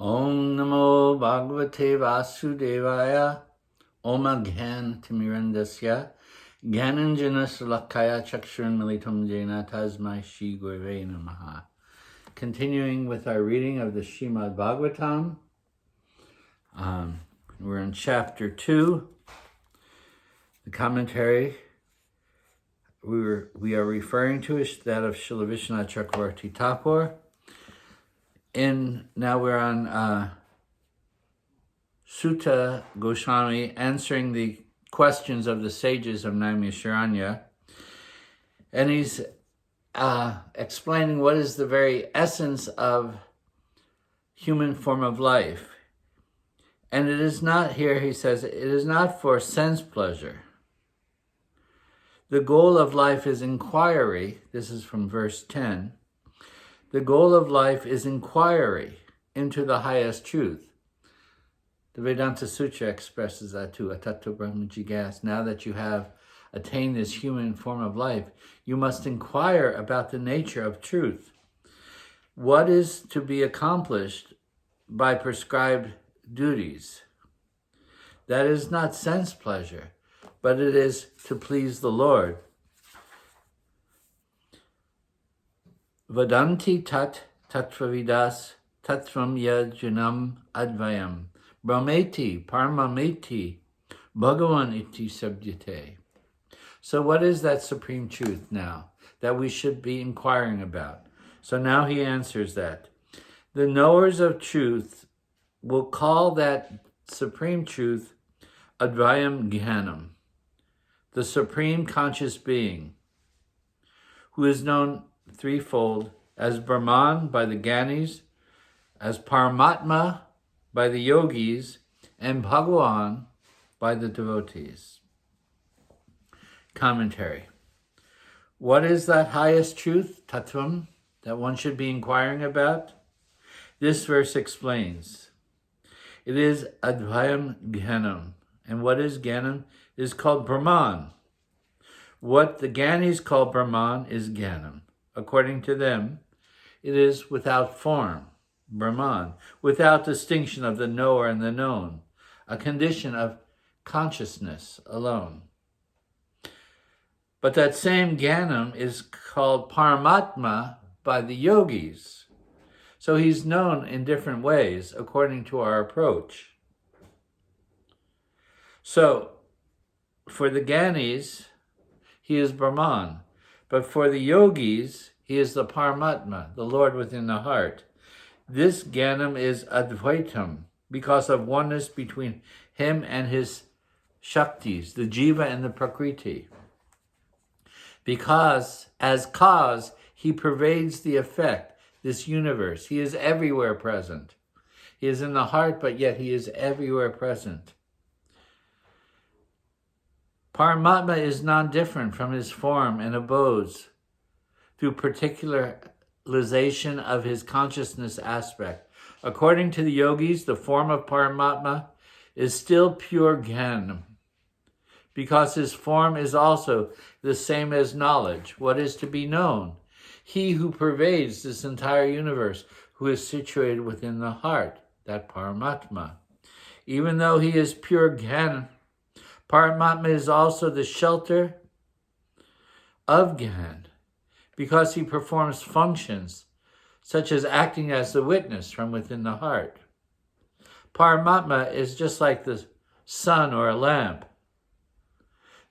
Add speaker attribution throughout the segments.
Speaker 1: Om Namo Bhagavate Vasudevaya Om Gyan Timirandasya Gyananjana Salakaya Chakshurun Militam Jena Tasmai Shri Gurave Namaha. Continuing with our reading of the Srimad Bhagavatam. We're in chapter 2. The commentary we are referring to is that of Srila Visvanatha Cakravarti Thakur. Now we're on Sutta Goswami answering the questions of the sages of Naimisharanya. And he's explaining what is the very essence of human form of life. And it is not, here he says, it is not for sense pleasure. The goal of life is inquiry. This is from verse 10. The goal of life is inquiry into the highest truth. The Vedanta Sutra expresses that too. Atato Brahma Jigas. Now that you have attained this human form of life, you must inquire about the nature of truth. What is to be accomplished by prescribed duties? That is not sense pleasure, but it is to please the Lord. Vadanti tat tattvavidas tattvam yajunam advayam brahmeti paramameti bhagavan iti sabdyate. So what is that supreme truth now that we should be inquiring about? So now he answers that. The knowers of truth will call that supreme truth Advayam Jnanam, the supreme conscious being, who is known threefold: as Brahman by the Gyanis, as Paramatma by the Yogis, and Bhagavan by the devotees. Commentary. What is that highest truth, tattvam, that one should be inquiring about? This verse explains. It is Advayam Jnanam. And what is Jnanam? It is called Brahman. What the Gyanis call Brahman is Jnanam. According to them, it is without form, Brahman, without distinction of the knower and the known, a condition of consciousness alone. But that same Jnanam is called Paramatma by the yogis. So he's known in different ways according to our approach. So, for the Gyanis, he is Brahman. But for the yogis, he is the Paramatma, the Lord within the heart. This Jnanam is Advaitam, because of oneness between him and his Shaktis, the Jiva and the Prakriti. Because, as cause, he pervades the effect, this universe. He is everywhere present. He is in the heart, but yet he is everywhere present. Paramatma is non-different from his form and abodes through particularization of his consciousness aspect. According to the yogis, the form of Paramatma is still pure Jnana, because his form is also the same as knowledge, what is to be known. He who pervades this entire universe, who is situated within the heart, that Paramatma. Even though he is pure Jnana, Paramatma is also the shelter of Jnana, because he performs functions such as acting as the witness from within the heart. Paramatma is just like the sun or a lamp.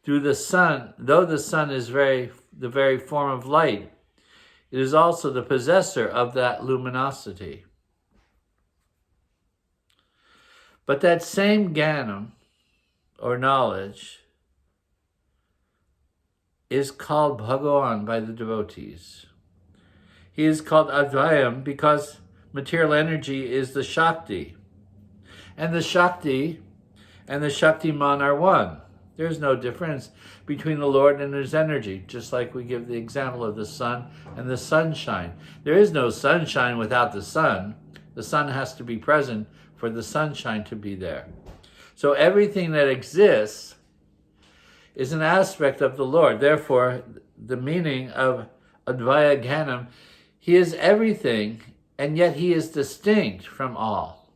Speaker 1: Through the sun, though the sun is the very form of light, it is also the possessor of that luminosity. But that same Jnanam, or knowledge, is called Bhagavan by the devotees. He is called Advayam because material energy is the Shakti. And the Shakti and the Shaktiman are one. There's no difference between the Lord and his energy, just like we give the example of the sun and the sunshine. There is no sunshine without the sun. The sun has to be present for the sunshine to be there. So everything that exists is an aspect of the Lord. Therefore, the meaning of Advaya Jnanam, he is everything, and yet he is distinct from all.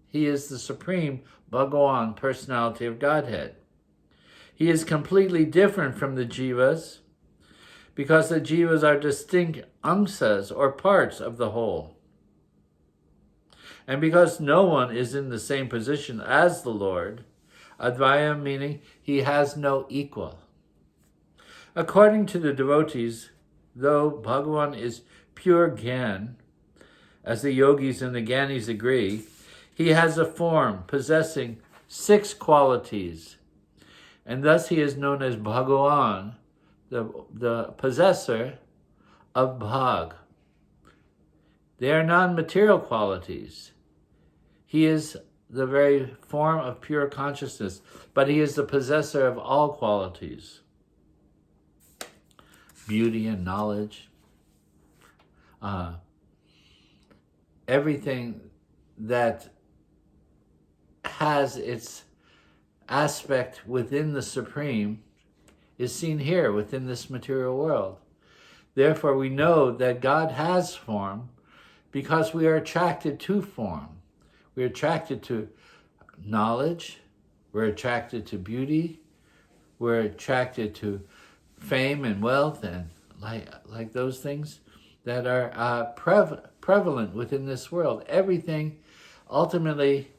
Speaker 1: He is the supreme Bhagavan, personality of Godhead. He is completely different from the jivas because the jivas are distinct amsas or parts of the whole. And because no one is in the same position as the Lord, Advaya meaning he has no equal. According to the devotees, though Bhagavan is pure Gyan, as the yogis and the Gyanis agree, he has a form possessing 6 qualities, and thus he is known as Bhagavan, the possessor of Bhag. They are non-material qualities. He is the very form of pure consciousness, but he is the possessor of all qualities. Beauty and knowledge. Everything that has its aspect within the Supreme is seen here within this material world. Therefore, we know that God has form because we are attracted to form. We're attracted to knowledge, we're attracted to beauty, we're attracted to fame and wealth and like those things that are prevalent within this world. Everything ultimately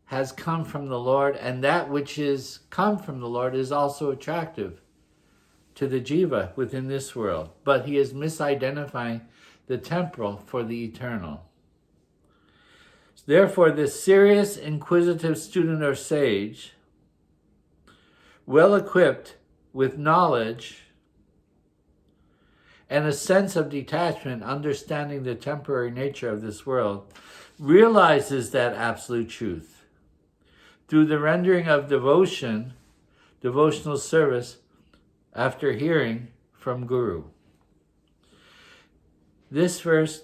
Speaker 1: has come from the Lord, and that which is come from the Lord is also attractive to the jiva within this world. But he is misidentifying the temporal for the eternal. Therefore, this serious, inquisitive student or sage, well equipped with knowledge and a sense of detachment, understanding the temporary nature of this world, realizes that absolute truth through the rendering of devotion, devotional service, after hearing from Guru. This verse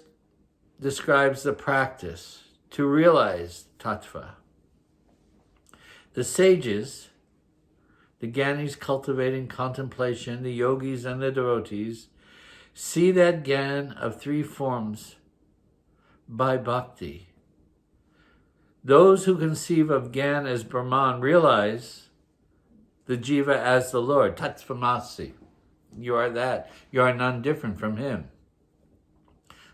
Speaker 1: describes the practice to realize tattva. The sages, the Gyanis cultivating contemplation, the yogis and the devotees, see that Gyan of 3 forms by bhakti. Those who conceive of Gyan as Brahman realize the jiva as the Lord, Tattvamasi. You are that. You are none different from him.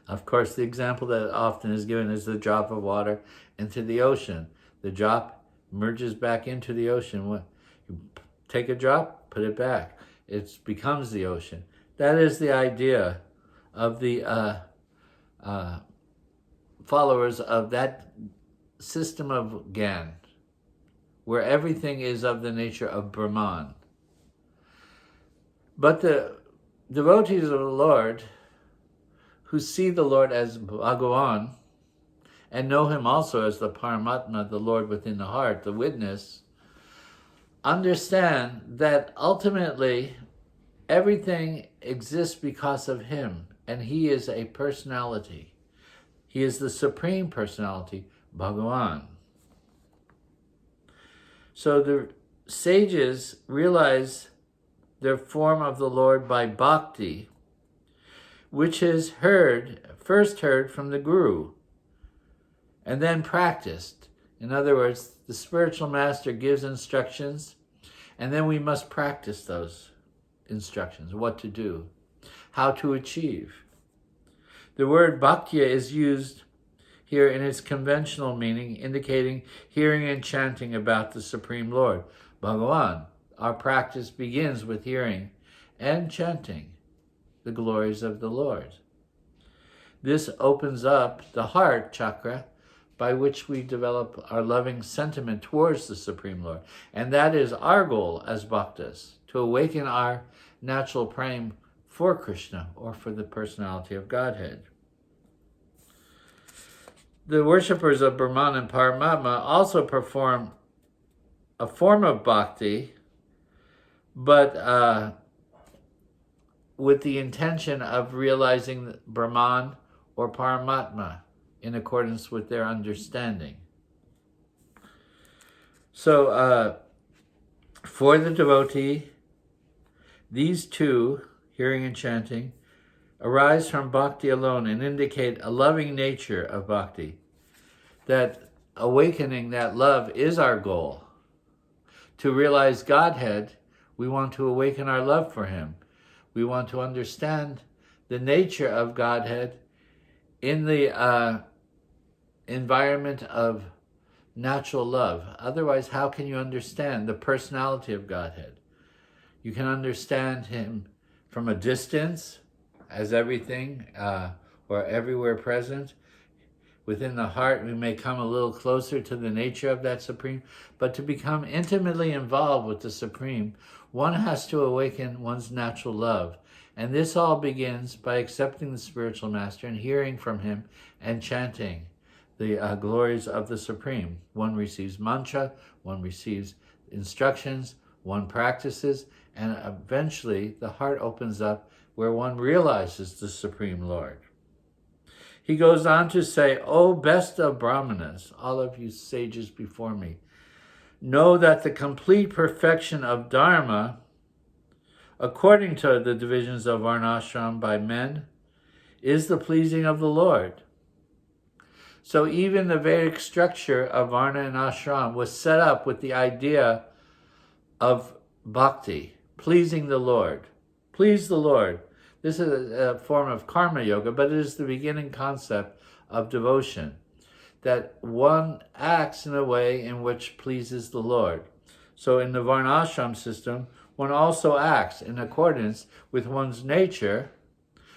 Speaker 1: Of course, the example that often is given is the drop of water into the ocean. The drop merges back into the ocean. When you take a drop, put it back. It becomes the ocean. That is the idea of the followers of that system of Gyan, where everything is of the nature of Brahman. But the devotees of the Lord, who see the Lord as Bhagavan, and know him also as the Paramatma, the Lord within the heart, the witness, understand that ultimately everything exists because of him, and he is a personality. He is the supreme personality, Bhagavan. So the sages realize their form of the Lord by bhakti, which is first heard from the Guru, and then practiced. In other words, the spiritual master gives instructions, and then we must practice those instructions, what to do, how to achieve. The word bhaktya is used here in its conventional meaning, indicating hearing and chanting about the Supreme Lord, Bhagavan. Our practice begins with hearing and chanting the glories of the Lord. This opens up the heart chakra by which we develop our loving sentiment towards the Supreme Lord. And that is our goal as bhaktas, to awaken our natural prema for Krishna or for the personality of Godhead. The worshippers of Brahman and Paramatma also perform a form of bhakti, but with the intention of realizing Brahman or Paramatma in accordance with their understanding. So, for the devotee, these two, hearing and chanting, arise from bhakti alone and indicate a loving nature of bhakti. That awakening that love is our goal. To realize Godhead, we want to awaken our love for him. We want to understand the nature of Godhead in the environment of natural love. Otherwise, how can you understand the personality of Godhead? You can understand him from a distance as everything or everywhere present. Within the heart, we may come a little closer to the nature of that Supreme, but to become intimately involved with the Supreme, one has to awaken one's natural love. And this all begins by accepting the spiritual master and hearing from him and chanting the glories of the Supreme. One receives mantra, one receives instructions, one practices, and eventually the heart opens up where one realizes the Supreme Lord. He goes on to say, O best of Brahmanas, all of you sages before me, know that the complete perfection of Dharma, according to the divisions of Varnashram by men, is the pleasing of the Lord. So even the Vedic structure of Varna and Ashram was set up with the idea of bhakti, pleasing the Lord. Please the Lord. This is a form of karma yoga, but it is the beginning concept of devotion, that one acts in a way in which pleases the Lord. So in the Varnashram system, one also acts in accordance with one's nature,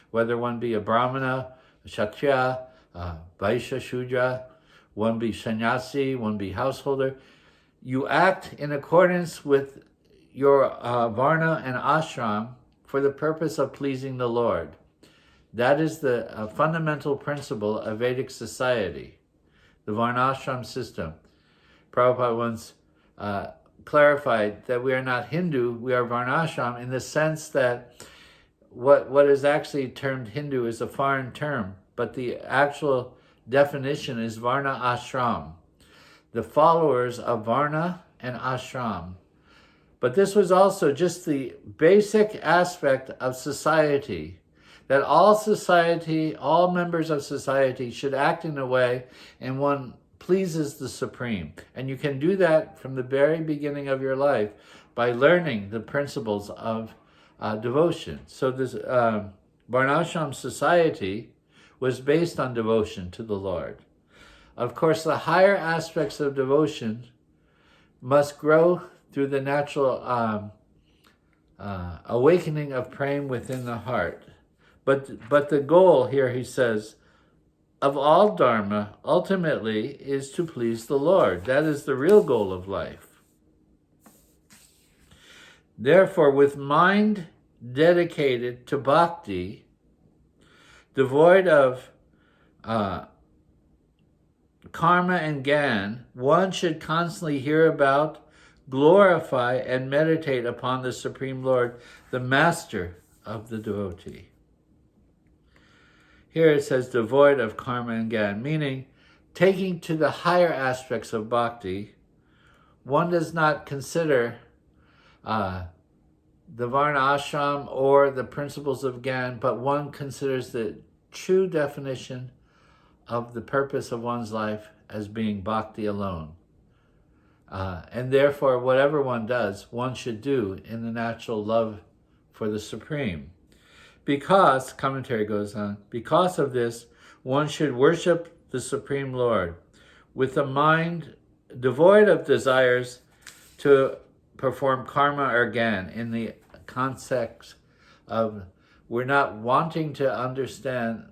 Speaker 1: whether one be a Brahmana, a Kshatriya, Vaishya, Shudra, one be sannyasi, one be householder. You act in accordance with your Varna and Ashram for the purpose of pleasing the Lord. That is the fundamental principle of Vedic society, the Varnashram system. Prabhupada once clarified that we are not Hindu, we are Varnashram, in the sense that what is actually termed Hindu is a foreign term, but the actual definition is Varna Ashram, the followers of Varna and Ashram. But this was also just the basic aspect of society, that all members of society should act in a way and one pleases the Supreme. And you can do that from the very beginning of your life by learning the principles of devotion. So this Varnashram society was based on devotion to the Lord. Of course, the higher aspects of devotion must grow through the natural awakening of praying within the heart. But the goal here, he says, of all Dharma, ultimately, is to please the Lord. That is the real goal of life. Therefore, with mind dedicated to bhakti, devoid of karma and gyan, one should constantly hear about, glorify, and meditate upon the Supreme Lord, the master of the devotee. Here it says devoid of karma and gyan, meaning taking to the higher aspects of bhakti, one does not consider the Varna Ashram or the principles of gyan, but one considers the true definition of the purpose of one's life as being bhakti alone. And therefore, whatever one does, one should do in the natural love for the Supreme. Because, commentary goes on, because of this, one should worship the Supreme Lord with a mind devoid of desires to perform karma or gyan, in the context of we're not wanting to understand,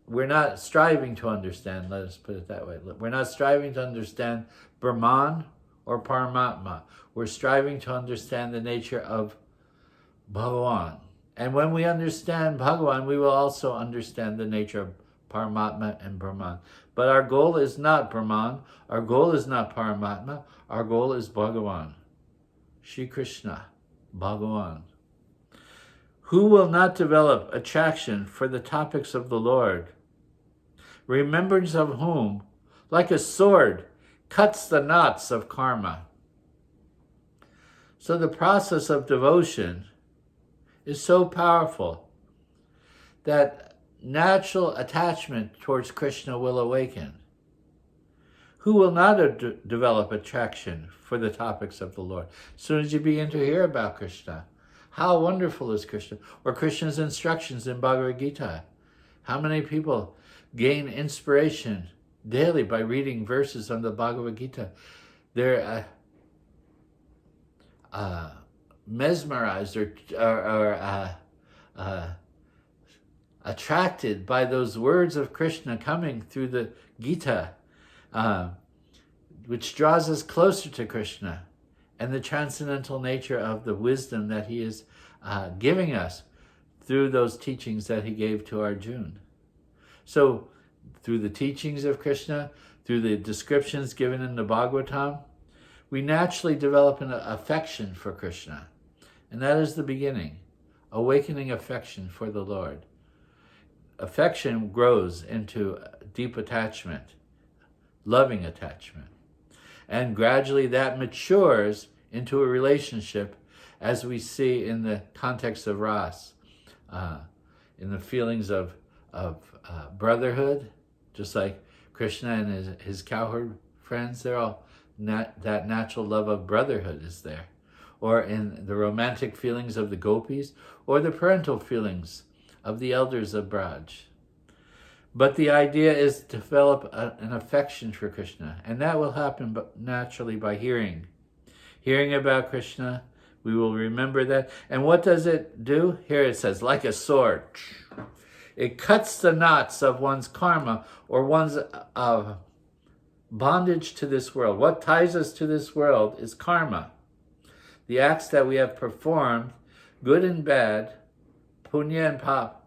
Speaker 1: we're not striving to understand, let us put it that way. We're not striving to understand Brahman or Paramatma. We're striving to understand the nature of Bhagavan. And when we understand Bhagavan, we will also understand the nature of Paramatma and Brahman. But our goal is not Brahman, our goal is not Paramatma, our goal is Bhagavan. Shri Krishna, Bhagavan. Who will not develop attraction for the topics of the Lord, remembrance of whom, like a sword, cuts the knots of karma. So the process of devotion is so powerful that natural attachment towards Krishna will awaken. Who will not develop attraction for the topics of the Lord? As soon as you begin to hear about Krishna, how wonderful is Krishna? Or Krishna's instructions in Bhagavad Gita. How many people gain inspiration daily by reading verses on the Bhagavad Gita? They're mesmerized or attracted by those words of Krishna coming through the Gita, which draws us closer to Krishna and the transcendental nature of the wisdom that he is giving us through those teachings that he gave to Arjuna. So through the teachings of Krishna, through the descriptions given in the Bhagavatam, we naturally develop an affection for Krishna. And that is the beginning, awakening affection for the Lord. Affection grows into deep attachment, loving attachment. And gradually that matures into a relationship, as we see in the context of Ras, in the feelings of brotherhood, just like Krishna and his cowherd friends, they're all that natural love of brotherhood is there. Or in the romantic feelings of the gopis, or the parental feelings of the elders of Braj. But the idea is to develop an affection for Krishna, and that will happen naturally by hearing. Hearing about Krishna, we will remember that. And what does it do? Here it says, like a sword. It cuts the knots of one's karma, or one's bondage to this world. What ties us to this world is karma. The acts that we have performed, good and bad, punya and pap,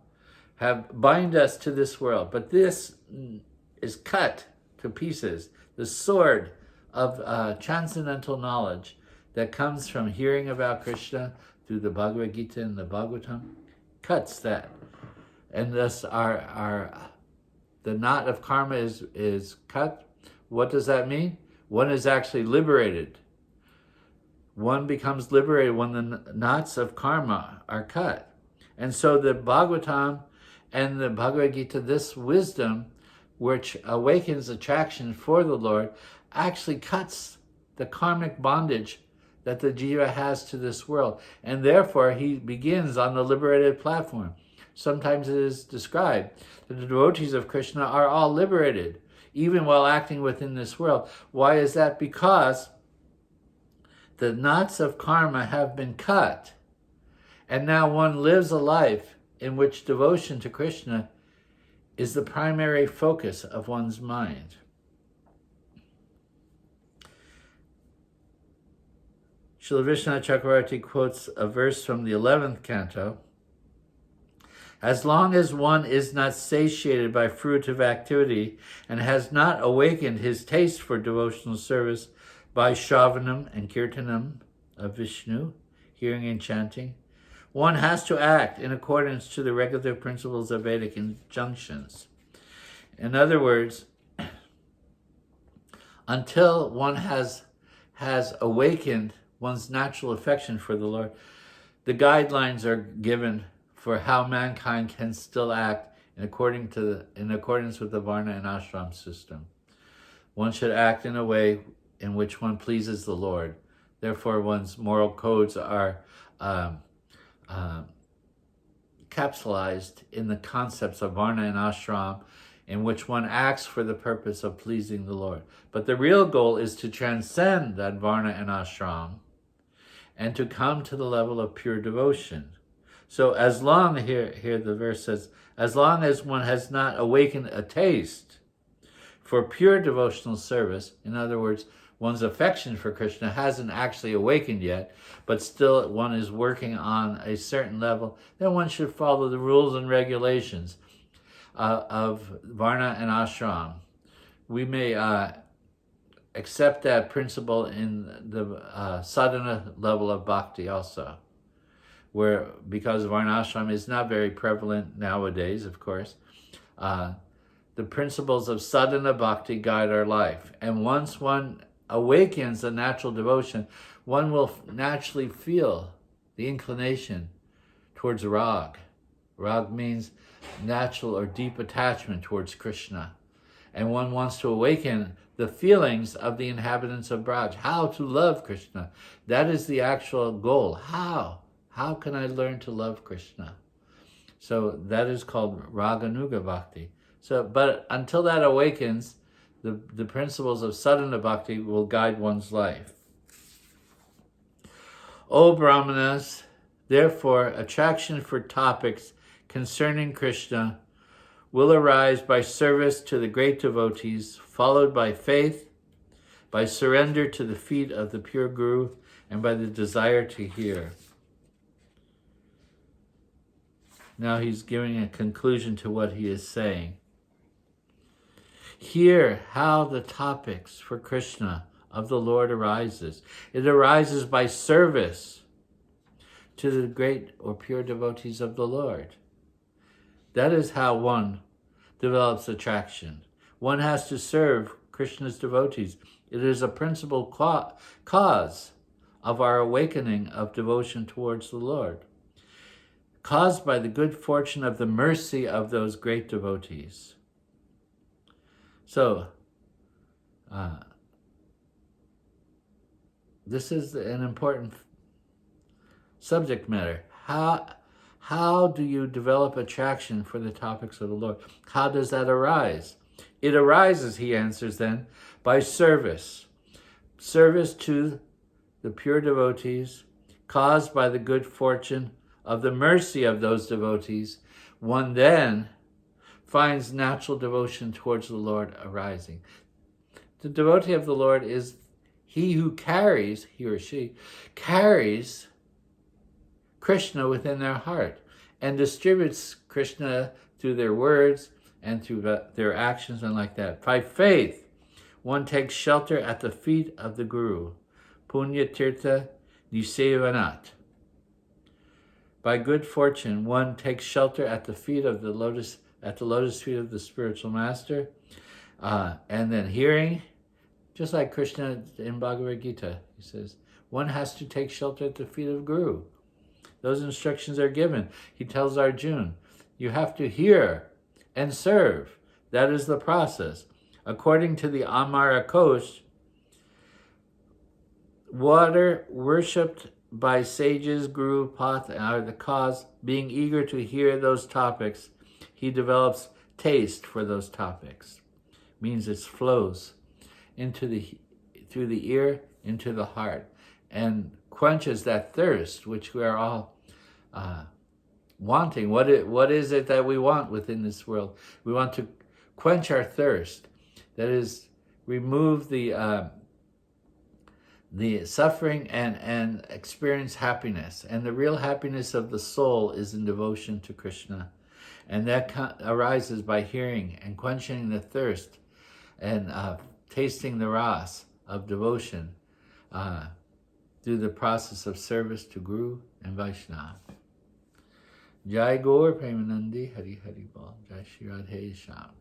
Speaker 1: have bind us to this world. But this is cut to pieces. The sword of transcendental knowledge that comes from hearing about Krishna through the Bhagavad Gita and the Bhagavatam cuts that. And thus the knot of karma is cut. What does that mean? One is actually liberated. One becomes liberated when the knots of karma are cut. And so the Bhagavatam and the Bhagavad Gita, this wisdom, which awakens attraction for the Lord, actually cuts the karmic bondage that the jiva has to this world. And therefore, he begins on the liberated platform. Sometimes it is described that the devotees of Krishna are all liberated, even while acting within this world. Why is that? Because the knots of karma have been cut, and now one lives a life in which devotion to Krishna is the primary focus of one's mind. Srila Visvanatha Cakravarti quotes a verse from the 11th canto. As long as one is not satiated by fruitive activity and has not awakened his taste for devotional service by Shravanam and Kirtanam of Vishnu, hearing and chanting, one has to act in accordance to the regulative principles of Vedic injunctions. In other words, until one has awakened one's natural affection for the Lord, the guidelines are given for how mankind can still act in accordance with the Varna and Ashram system. One should act in a way in which one pleases the Lord. Therefore, one's moral codes are capsulized in the concepts of Varna and Ashram, in which one acts for the purpose of pleasing the Lord. But the real goal is to transcend that Varna and Ashram and to come to the level of pure devotion. So as long, here the verse says, as long as one has not awakened a taste for pure devotional service, in other words, one's affection for Krishna hasn't actually awakened yet, but still one is working on a certain level, then one should follow the rules and regulations of Varna and Ashram. We may accept that principle in the sadhana level of bhakti also, where, because Varna Ashram is not very prevalent nowadays, of course, the principles of sadhana bhakti guide our life. And once one awakens a natural devotion, one will naturally feel the inclination towards rag. Rag means natural or deep attachment towards Krishna. And one wants to awaken the feelings of the inhabitants of Braj, how to love Krishna. That is the actual goal. How? How can I learn to love Krishna? So that is called Raganuga Bhakti. So, but until that awakens, the principles of sadhana bhakti will guide one's life. O Brahmanas, therefore, attraction for topics concerning Krishna will arise by service to the great devotees, followed by faith, by surrender to the feet of the pure Guru, and by the desire to hear. Now he's giving a conclusion to what he is saying. Hear how the topics for Krishna of the Lord arises. It arises by service to the great or pure devotees of the Lord. That is how one develops attraction. One has to serve Krishna's devotees. It is a principal cause of our awakening of devotion towards the Lord, caused by the good fortune of the mercy of those great devotees. So, this is an important subject matter. How do you develop attraction for the topics of the Lord? How does that arise? It arises, he answers then, by service. Service to the pure devotees, caused by the good fortune of the mercy of those devotees. One then finds natural devotion towards the Lord arising. The devotee of the Lord is he who carries, he or she, carries Krishna within their heart and distributes Krishna through their words and through their actions and like that. By faith, one takes shelter at the feet of the Guru. Punya Tirtha Nisevanat. By good fortune, one takes shelter at the feet of the lotus feet of the spiritual master, and then hearing, just like Krishna in Bhagavad Gita, he says, one has to take shelter at the feet of Guru. Those instructions are given. He tells Arjuna, you have to hear and serve. That is the process. According to the Amara Kosh, water worshipped by sages, Guru, Path, are the cause. Being eager to hear those topics, he develops taste for those topics. Means it flows through the ear into the heart and quenches that thirst which we are all wanting. What is it that we want within this world? We want to quench our thirst. That is, remove the suffering and experience happiness. And the real happiness of the soul is in devotion to Krishna. And that arises by hearing and quenching the thirst and tasting the ras of devotion through the process of service to Guru and Vaishnava. Jai Gaur Premanandi Hari Hari Bol. Jai Shri Radhe Shyam.